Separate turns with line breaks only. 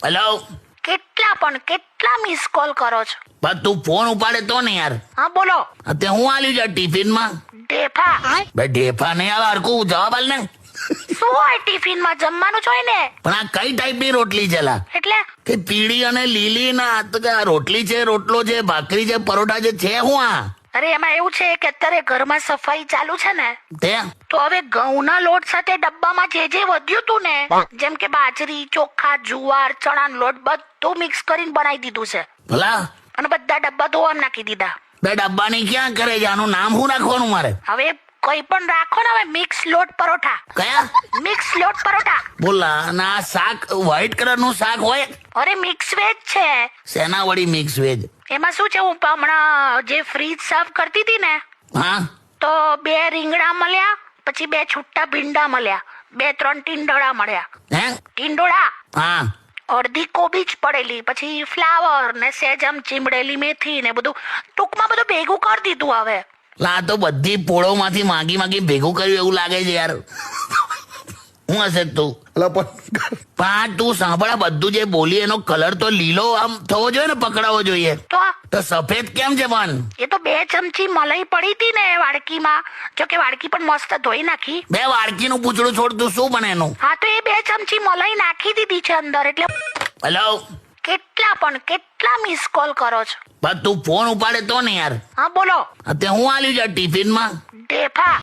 Hello.
કેટલા miss call કરો છો?
બસ તું ફોન ઉપાડે તો ને યાર.
હા બોલો.
અત્યારે હું આલ્યું છે ટિફિનમાં?
ઢેફા.
બે ઢેફા નહીં આવે હરખું જવાબ આલ ને.
શું હોય ટિફિનમાં? જમવાનું જ હોય ને.
પણ આ કઈ ટાઈપની રોટલી છે લા?
એટલે
કે પીળી અને લીલી ના આ તો કે આ રોટલી છે, રોટલો છે, ભાખરી છે, પરોઠા છે હું આ?
અરે એમાં એવું છે કે અત્યારે ઘરમાં સફાઈ ચાલુ છે ને,
તે
તો હવે ઘઉંના લોટ સાથે ડબ્બામાં જે વધ્યું તું ને, જેમ કે બાજરી, ચોખા, જુવાર, ચણાનો લોટ બધું મિક્સ કરીને બનાવી દીધું છે
ભલા
અને બધા ડબ્બા ધોવામાં નાખી દીધા.
બે ડબ્બાની ક્યાં કરે છે? આનું નામ શું રાખવાનું મારે?
હવે કોઈ પણ રાખો ને. હવે મિક્સ લોટ પરોઠા.
કયા?
મિક્સ લોટ પરોઠા.
બોલા ના શાક વ્હાઈટ કલર નું શાક હોય?
અરે મિક્સ વેજ છે.
શેના વળી મિક્સ વેજ?
એમાં શું છે, હું હમણાં જે ફ્રીજ સાફ કરતી હતી ને,
હા
તો 2 રીંગણા મળ્યા, પછી 2 છૂટા ભીંડા મળ્યા, 2-3 ટીંડોળા મળ્યા.
હે
ટીંડોળા,
હા
અડધી કોબી જ પડેલી, પછી ફ્લાવર ને સેજ આમ ચીમડેલી મેથી ને બધું, ટૂંકમાં બધું ભેગું કરી દીધું. હવે
લા તો બધી પોળો માંથી માગી ભેગું કર્યું એવું લાગે છે યાર. હું હશે તું? પણ તું સાંભળ, આ બધું જે બોલી એનો કલર તો લીલો આમ થવો જોઈએ ને, પકડાવો જોઈએ. તો સફેદ કેમ છે પણ?
એ તો 2 ચમચી મલાઈ પડી હતી ને વાડકીમાં, જો કે વાડકી પણ મસ્ત ધોઈ નાખી.
બે વાડકીનું પૂછડું છોડ, તું શું બને એનું?
હા તો એ 2 ચમચી મલાઈ નાખી દીધી છે અંદર. એટલે
હેલો.
કેટલા મિસ કોલ કરો છો?
બસ તું ફોન ઉપાડે તો ને યાર.
હા બોલો.
અત્યારે હું આલ્યું છે ટિફિનમાં?
ઢેફા.